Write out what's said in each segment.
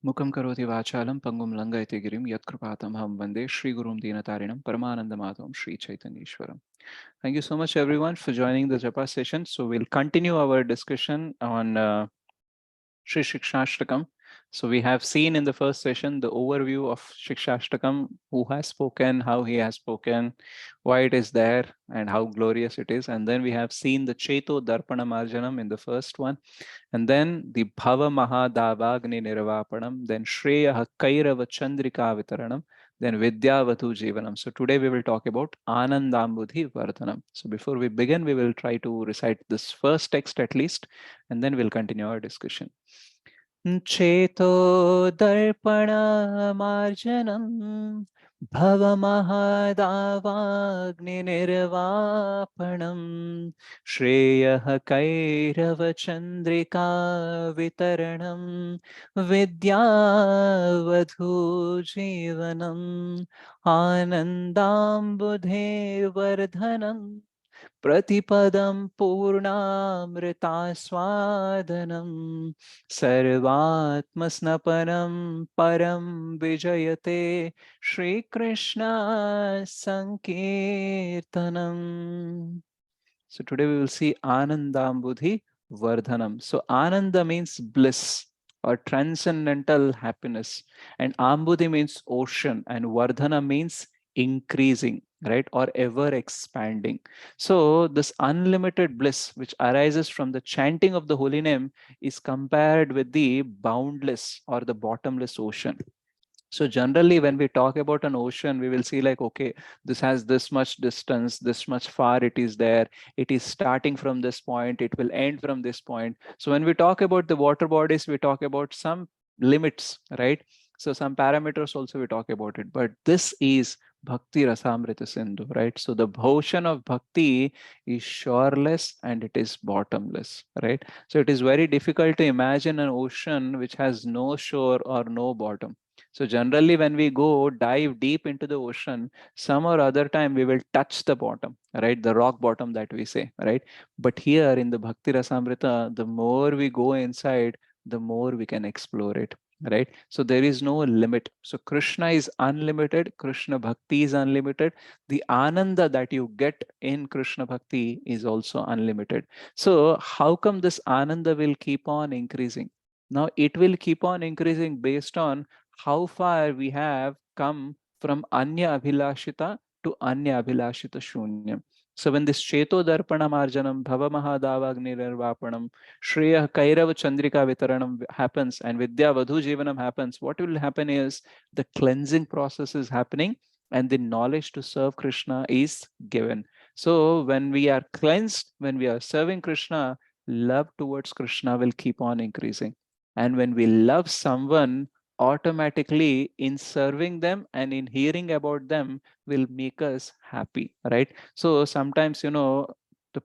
Mukam karoti vachalam pangum langayate girim yatkrpatam ham vande Shri Gurum Dinatarinam Paramanandamatam Shri Chaitanyeshwaram. Thank you so much everyone for joining the Japa session. So we'll continue our discussion on Shri Shikshashtakam. So we have seen in the first session the overview of Shikshashtakam, who has spoken, how he has spoken, why it is there, and how glorious it is. And then we have seen the Cheto Darpana Marjanam in the first one, and then the Bhava Mahadavagni Nirvapanam, then Shreya Kairava Chandrika Vitaranam, then Vidyavatu Jivanam. So today we will talk about Anandambudhi Vardhanam. So before we begin, we will try to recite this first text at least, and then we'll continue our discussion. चेतो दर्पणमार्जनं भवमहदावाग्निर्वापणं श्रेयः कैरवचन्द्रिका वितरणं विद्यावधूजीवनम् आनन्दाम्बुधेर्वर्धनम् प्रतिपदं पूर्णामृतास्वादनं सर्वात्मस्नपनं परं विजयते Shrikrishna sankirtanam. So today we will see Anandambudhi Vardhanam. So Ananda means bliss or transcendental happiness, and Ambudhi means ocean, and Vardhana means increasing, right, or ever expanding. So this unlimited bliss which arises from the chanting of the holy name is compared with the boundless or the bottomless ocean. So generally when we talk about an ocean, we will see like, okay, this has this much distance, this much far it is there, it is starting from this point, it will end from this point. So when we talk about the water bodies, we talk about some limits, right? So some parameters also we talk about it, but this is Bhakti Rasamrita Sindhu, right? So the ocean of Bhakti is shoreless and it is bottomless, right? So it is very difficult to imagine an ocean which has no shore or no bottom. So generally, when we go dive deep into the ocean, some or other time we will touch the bottom, right? The rock bottom that we say, right? But here in the Bhakti Rasamrita, the more we go inside, the more we can explore it, right? So there is no limit. So Krishna is unlimited. Krishna Bhakti is unlimited. The Ananda that you get in Krishna Bhakti is also unlimited. So how come this Ananda will keep on increasing? Now it will keep on increasing based on how far we have come from Anya Abhilashita to Anya Abhilashita Shunyam. So when this Cheto Darpana Marjanam, Bhava Mahadavagni Nirvapanam, Shreya Kairava Chandrika Vitaranam happens and Vidya Vadhu Jivanam happens, what will happen is the cleansing process is happening and the knowledge to serve Krishna is given. So when we are cleansed, when we are serving Krishna, love towards Krishna will keep on increasing. And when we love someone, automatically in serving them and in hearing about them will make us happy, right? So sometimes, the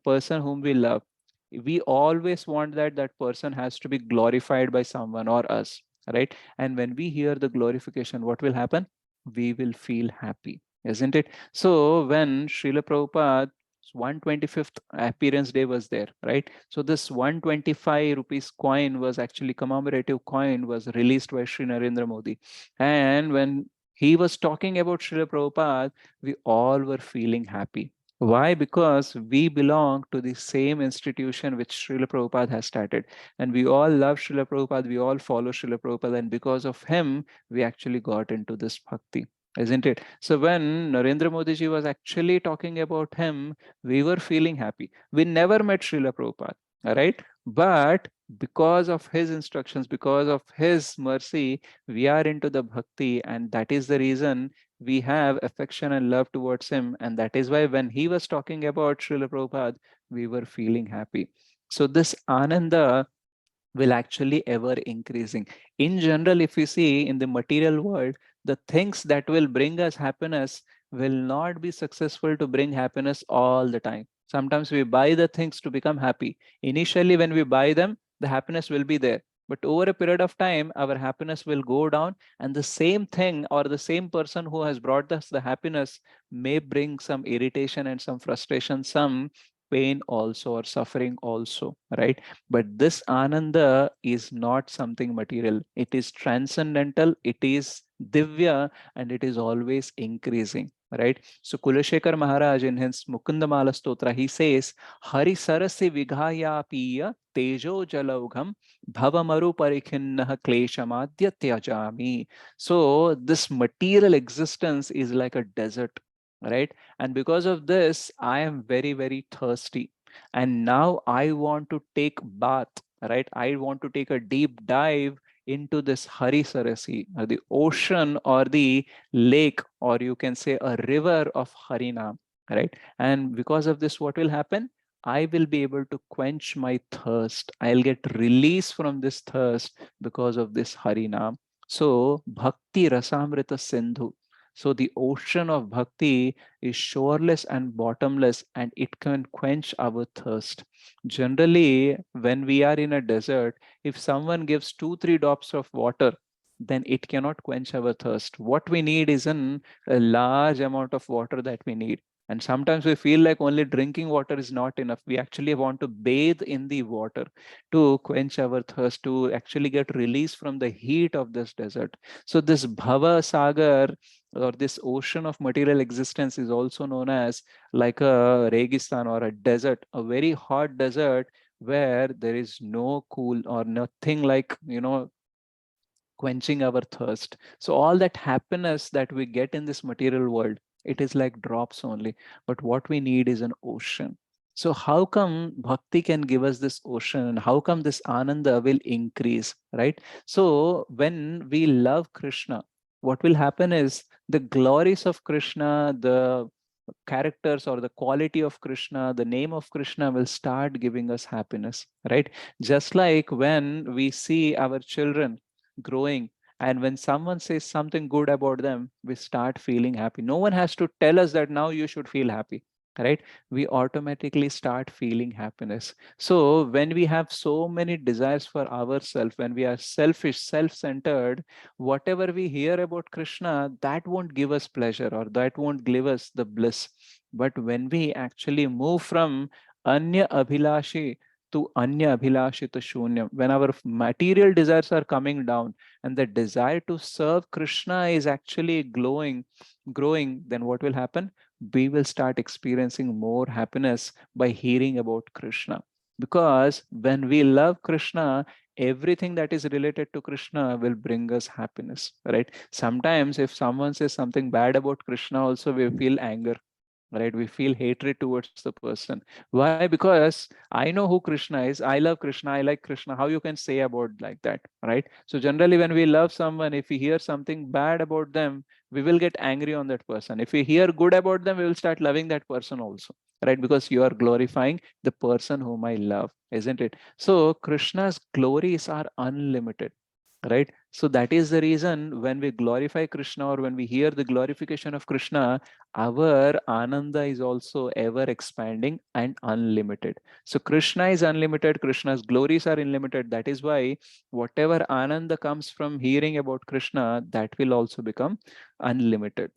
person whom we love, we always want that that person has to be glorified by someone or us, right? And when we hear the glorification, what will happen? We will feel happy, isn't it? So when Srila Prabhupada 125th appearance day was there, right? So this 125 rupees coin was actually commemorative coin was released by Sri Narendra Modi. And when he was talking about Srila Prabhupada, we all were feeling happy. Why? Because we belong to the same institution which Srila Prabhupada has started. And we all love Srila Prabhupada, we all follow Srila Prabhupada, and because of him, we actually got into this bhakti, isn't it? So when Narendra Modi ji was actually talking about him, we were feeling happy. We never met Srila Prabhupada, all right? But because of his instructions, because of his mercy, we are into the bhakti, and that is the reason we have affection and love towards him. And that is why when he was talking about Srila Prabhupada, we were feeling happy. So this Ananda will actually ever increasing. In general, if we see in the material world, the things that will bring us happiness will not be successful to bring happiness all the time. Sometimes we buy the things to become happy. Initially, when we buy them, the happiness will be there. But over a period of time, our happiness will go down, and the same thing or the same person who has brought us the happiness may bring some irritation and some frustration, some pain also or suffering also, right? But this Ananda is not something material. It is transcendental, it is Divya, and it is always increasing, right? So Kulashekar Maharaj in his Mukundamala Stotra, he says, Hari Sarasi Vighaya Piya Tejo Jalaugham Bhavamaru Parikhinnaha Kleshamadya Tyajami. So this material existence is like a desert, right? And because of this, I am very, very thirsty. And now I want to take bath, right? I want to take a deep dive into this Harisarasi, or the ocean or the lake, or you can say a river of Harinam, right? And because of this, what will happen? I will be able to quench my thirst. I'll get release from this thirst because of this Harinam. So, Bhakti Rasamrita Sindhu. So, the ocean of bhakti is shoreless and bottomless, and it can quench our thirst. Generally, when we are in a desert, if someone gives 2 3 drops of water, then it cannot quench our thirst. What we need is a large amount of water that we need. And sometimes we feel like only drinking water is not enough. We actually want to bathe in the water to quench our thirst, to actually get release from the heat of this desert. So, this Bhava Sagar, or this ocean of material existence, is also known as like a Registan or a desert, a very hot desert where there is no cool or nothing like, quenching our thirst. So all that happiness that we get in this material world, it is like drops only. But what we need is an ocean. So how come bhakti can give us this ocean, and how come this ananda will increase, right? So when we love Krishna, what will happen is the glories of Krishna, the characters or the quality of Krishna, the name of Krishna will start giving us happiness, right? Just like when we see our children growing, and when someone says something good about them, we start feeling happy. No one has to tell us that now you should feel happy, right? We automatically start feeling happiness. So when we have so many desires for ourselves, when we are selfish, self-centered, whatever we hear about Krishna, that won't give us pleasure, or that won't give us the bliss. But when we actually move from anya abhilashi to anya abhilashi to shunyam, when our material desires are coming down and the desire to serve Krishna is actually growing, then what will happen? We will start experiencing more happiness by hearing about Krishna. Because when we love Krishna, everything that is related to Krishna will bring us happiness, right? Sometimes if someone says something bad about Krishna, also we feel anger, right? We feel hatred towards the person. Why? Because I know who Krishna is, I love Krishna, I like Krishna. How you can say about like that, right? So generally when we love someone, if we hear something bad about them, we will get angry on that person. If we hear good about them, we will start loving that person also, right? Because you are glorifying the person whom I love, isn't it? So Krishna's glories are unlimited, right? So that is the reason when we glorify Krishna, or when we hear the glorification of Krishna, our ananda is also ever expanding and unlimited. So Krishna is unlimited, Krishna's glories are unlimited. That is why whatever ananda comes from hearing about Krishna, that will also become unlimited.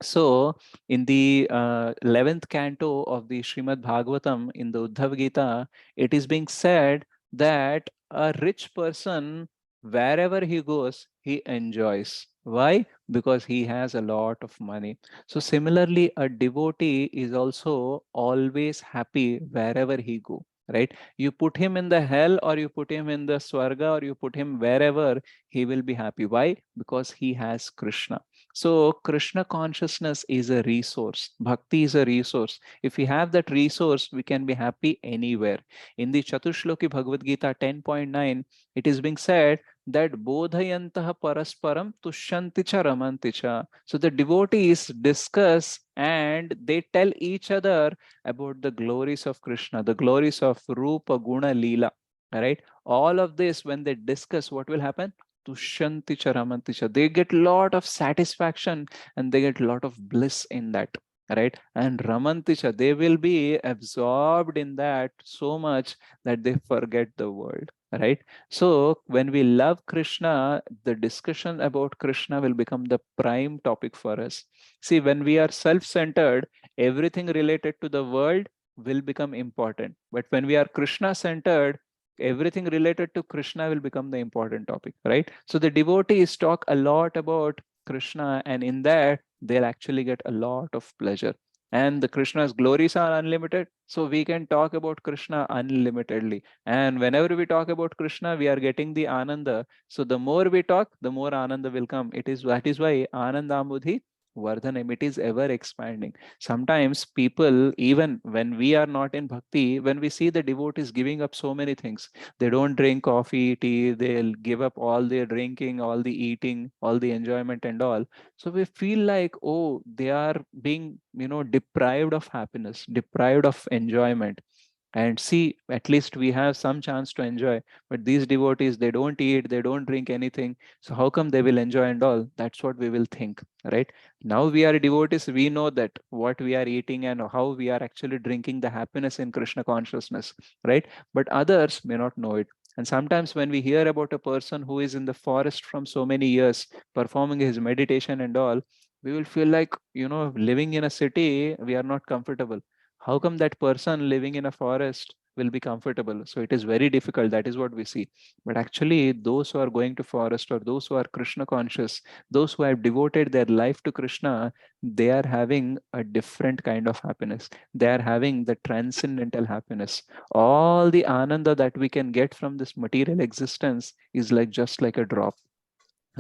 So, in the 11th canto of the Srimad Bhagavatam, in the Uddhav Gita, it is being said that a rich person, wherever he goes, he enjoys. Why? Because he has a lot of money. So, similarly, a devotee is also always happy wherever he go. Right? You put him in the hell, or you put him in the swarga, or you put him wherever, he will be happy. Why? Because he has Krishna. So Krishna consciousness is a resource. Bhakti is a resource. If we have that resource, we can be happy anywhere. In the Chatushloki Bhagavad Gita 10.9, it is being said that bodhayantaha parasparam tushyanti cha ramanti cha. So the devotees discuss and they tell each other about the glories of Krishna, the glories of Rupa, Guna, Leela. Right? All of this, when they discuss, what will happen? Tushyanti cha ramanti cha. They get a lot of satisfaction and they get a lot of bliss in that. Right? And ramanti cha, they will be absorbed in that so much that they forget the world. Right? So when we love Krishna, the discussion about Krishna will become the prime topic for us. See, when we are self-centered, everything related to the world will become important. But when we are Krishna centered, everything related to Krishna will become the important topic, right? So the devotees talk a lot about Krishna, and in that, they'll actually get a lot of pleasure. And the Krishna's glories are unlimited, so we can talk about Krishna unlimitedly. And whenever we talk about Krishna, we are getting the Ananda. So the more we talk, the more Ananda will come. That is why Anandamudhi Vardhanam, it is ever expanding. Sometimes people, even when we are not in bhakti, when we see the devotees giving up so many things, they don't drink coffee, tea, they'll give up all their drinking, all the eating, all the enjoyment and all. So we feel like, oh, they are being, deprived of happiness, deprived of enjoyment. And see, at least we have some chance to enjoy. But these devotees, they don't eat, they don't drink anything. So how come they will enjoy and all? That's what we will think, right? Now we are devotees, we know that what we are eating and how we are actually drinking the happiness in Krishna consciousness, right? But others may not know it. And sometimes when we hear about a person who is in the forest from so many years performing his meditation and all, we will feel like, living in a city, we are not comfortable. How come that person living in a forest will be comfortable? So it is very difficult. That is what we see. But actually, those who are going to forest, or those who are Krishna conscious, those who have devoted their life to Krishna, they are having a different kind of happiness. They are having the transcendental happiness. All the ananda that we can get from this material existence is like just like a drop,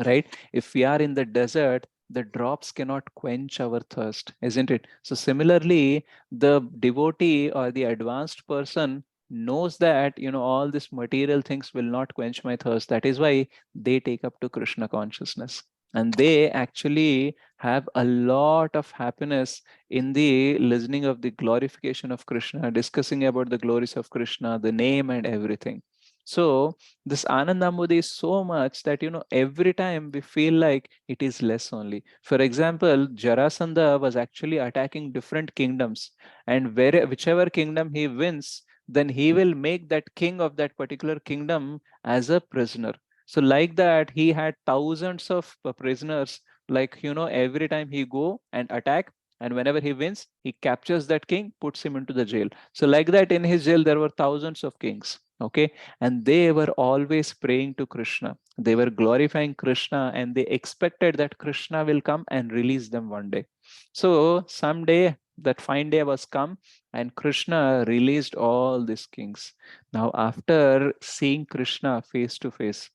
right? If we are in the desert, the drops cannot quench our thirst, isn't it? So similarly, the devotee or the advanced person knows that, all these material things will not quench my thirst. That is why they take up to Krishna consciousness, and they actually have a lot of happiness in the listening of the glorification of Krishna, discussing about the glories of Krishna, the name and everything. So this Anandamudi is so much that, every time we feel like it is less only. For example, Jarasandha was actually attacking different kingdoms, and whichever kingdom he wins, then he will make that king of that particular kingdom as a prisoner. So like that, he had thousands of prisoners. Like, every time he go and attack, and whenever he wins, he captures that king, puts him into the jail. So like that, in his jail there were thousands of kings. Okay, and they were always praying to Krishna. They were glorifying Krishna, and they expected that Krishna will come and release them one day. So someday, that fine day was come, and Krishna released all these kings. Now, after seeing Krishna face to face,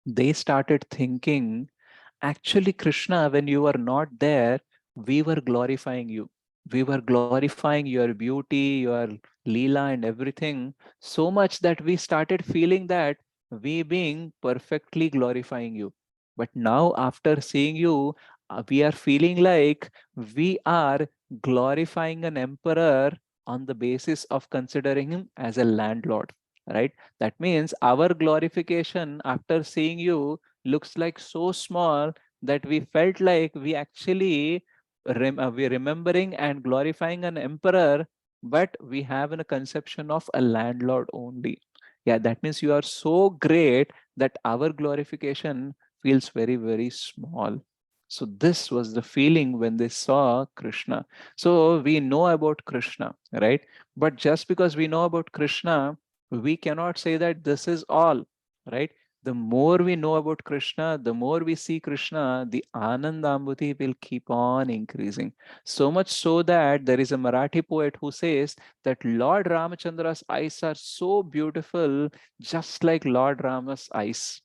they started thinking, actually, Krishna, when you were not there, we were glorifying you. We were glorifying your beauty, your Leela, and everything so much that we started feeling that we being perfectly glorifying you. But now, after seeing you, we are feeling like we are glorifying an emperor on the basis of considering him as a landlord, right? That means our glorification after seeing you looks like so small that we felt like we actually we're remembering and glorifying an emperor, but we have a conception of a landlord only. Yeah, that means you are so great that our glorification feels very, very small. So this was the feeling when they saw Krishna. So we know about Krishna, right? But just because we know about Krishna, we cannot say that this is all, right? The more we know about Krishna, the more we see Krishna, the Anandambuti will keep on increasing. So much so that there is a Marathi poet who says that Lord Ramachandra's eyes are so beautiful, just like Lord Rama's eyes.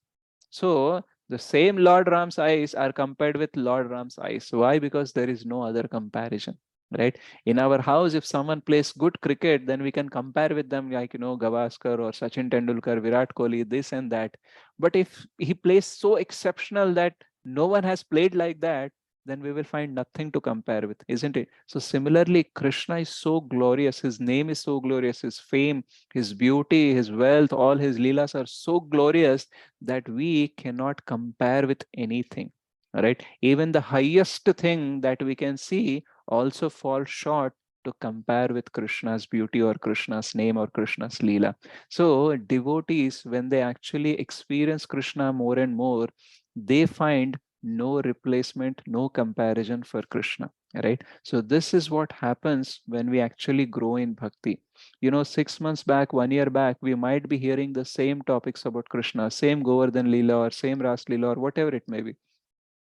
So the same Lord Ram's eyes are compared with Lord Ram's eyes. Why? Because there is no other comparison, right? In our house, if someone plays good cricket, then we can compare with them, like, Gavaskar or Sachin Tendulkar, Virat Kohli, this and that. But if he plays so exceptional that no one has played like that, then we will find nothing to compare with, isn't it? So similarly, Krishna is so glorious. His name is so glorious. His fame, his beauty, his wealth, all his leelas are so glorious that we cannot compare with anything, right? Even the highest thing that we can see also falls short to compare with Krishna's beauty or Krishna's name or Krishna's leela. So devotees, when they actually experience Krishna more and more, they find no replacement, no comparison for Krishna, right? So this is what happens when we actually grow in bhakti. 6 months back, 1 year back, we might be hearing the same topics about Krishna, same Govardhan Leela or same Ras Leela or whatever it may be,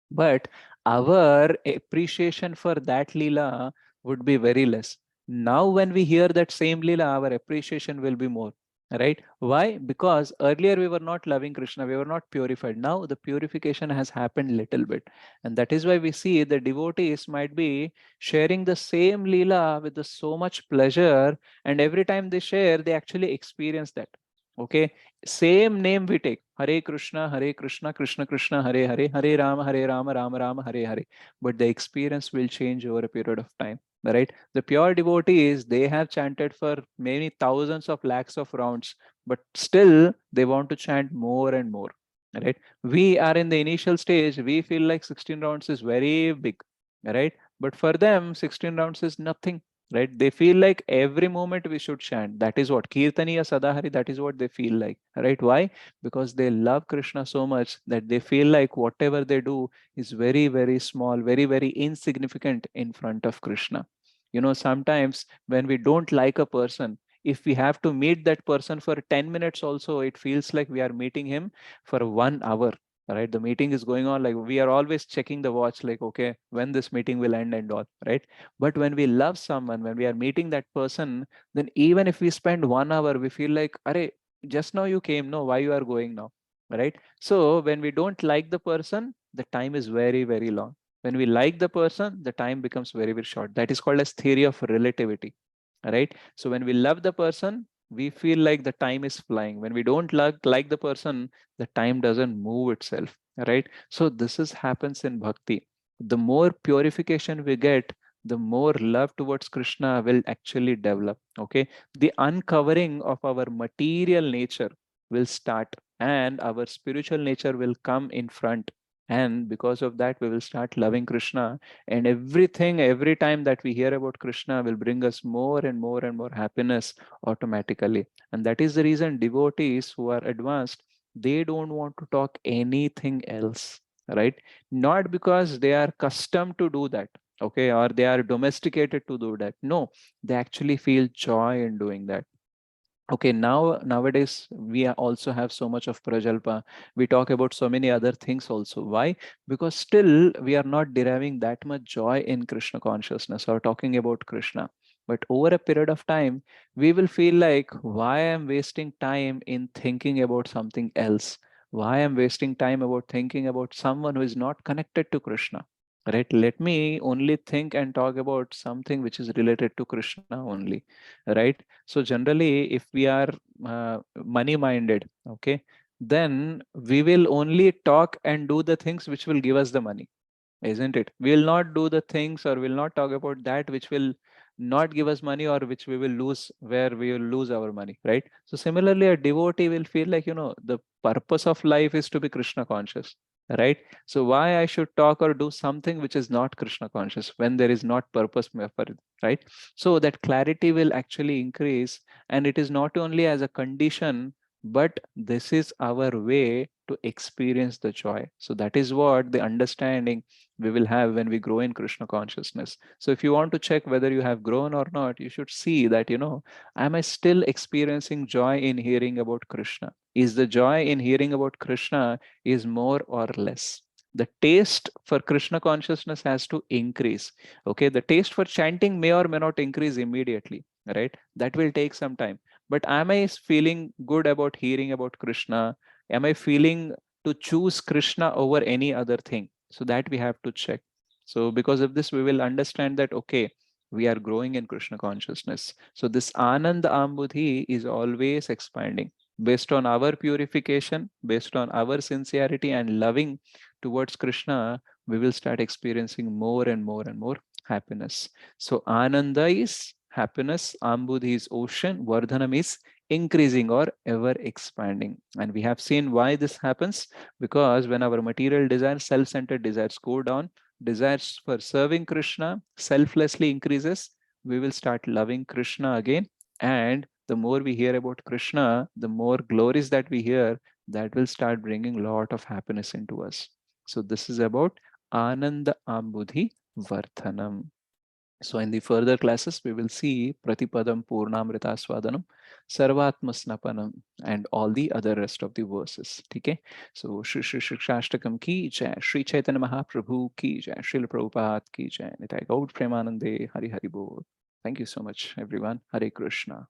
but our appreciation for that Leela would be very less. Now, when we hear that same Leela, our appreciation will be more. Right? Why? Because earlier we were not loving Krishna, we were not purified. Now the purification has happened little bit. And that is why we see the devotees might be sharing the same Leela with so much pleasure. And every time they share, they actually experience that. Okay, same name we take, Hare Krishna, Krishna Krishna, Hare Hare Rama, Rama Rama, Hare Hare. But the experience will change over a period of time, right? The pure devotees, they have chanted for many thousands of lakhs of rounds, but still they want to chant more and more, right? We are in the initial stage, we feel like 16 rounds is very big, right? But for them, 16 rounds is nothing, right? They feel like every moment we should chant. That is what Kirtaniya Sadahari, that is what they feel like, right? Why? Because they love Krishna so much that they feel like whatever they do is very, very small, very, very insignificant in front of Krishna. Sometimes when we don't like a person, if we have to meet that person for 10 minutes also, it feels like we are meeting him for 1 hour, right? The meeting is going on, like we are always checking the watch, like, okay, when this meeting will end and all, right? But when we love someone, when we are meeting that person, then even if we spend 1 hour, we feel like, Are, just now you came, no, why you are going now? Right? So when we don't like the person, the time is very, very long. When we like the person, the time becomes very, very short. That is called as theory of relativity. Right? So when we love the person, we feel like the time is flying. When we don't like the person, the time doesn't move itself. Right? So this is happens in bhakti. The more purification we get, the more love towards Krishna will actually develop. Okay, the uncovering of our material nature will start, and our spiritual nature will come in front. And because of that, we will start loving Krishna. And everything, every time that we hear about Krishna, will bring us more and more and more happiness automatically. And that is the reason devotees who are advanced, they don't want to talk anything else, right? Not because they are accustomed to do that, okay, or they are domesticated to do that. No, they actually feel joy in doing that. Okay, nowadays we also have so much of prajalpa. We talk about so many other things also. Why? Because still we are not deriving that much joy in Krishna consciousness or talking about Krishna. But over a period of time, we will feel like, why I'm wasting time in thinking about something else? Why I'm wasting time about thinking about someone who is not connected to Krishna? Right? Let me only think and talk about something which is related to Krishna only. Right? So generally, if we are money minded, okay, then we will only talk and do the things which will give us the money, isn't it? We will not do the things or will not talk about that which will not give us money or which we will lose, where we will lose our money, right? So similarly, a devotee will feel like, the purpose of life is to be Krishna conscious, right? So why I should talk or do something which is not Krishna conscious when there is not purpose for it, right? So that clarity will actually increase, and it is not only as a condition, but this is our way to experience the joy. So that is what the understanding we will have when we grow in Krishna consciousness. So if you want to check whether you have grown or not, you should see that, am I still experiencing joy in hearing about Krishna? Is the joy in hearing about Krishna is more or less? The taste for Krishna consciousness has to increase. Okay, the taste for chanting may or may not increase immediately, right? That will take some time. But am I feeling good about hearing about Krishna? Am I feeling to choose Krishna over any other thing? So that we have to check. So because of this, we will understand that, okay, we are growing in Krishna consciousness. So this Ananda Ambudhi is always expanding based on our purification, based on our sincerity and loving towards Krishna. We will start experiencing more and more and more happiness. So Ananda is happiness, Ambudhi is ocean, Vardhanam is increasing or ever expanding. And we have seen why this happens, because when our material desires, self-centered desires go down, desires for serving Krishna selflessly increases, we will start loving Krishna again. And the more we hear about Krishna, the more glories that we hear, that will start bringing a lot of happiness into us. So this is about Ananda Ambudhi Vardhanam. So in the further classes, we will see Pratipadam Purnamrita Swadanam, Sarvatma Snapanam, and all the other rest of the verses. Okay? So Shri Shikshashtakam ki jai, Shri Chaitanya Mahaprabhu ki jai, Srila Prabhupada ki jai, Nitai Gaud Premanande, Hari Hari Bol. Thank you so much, everyone. Hare Krishna.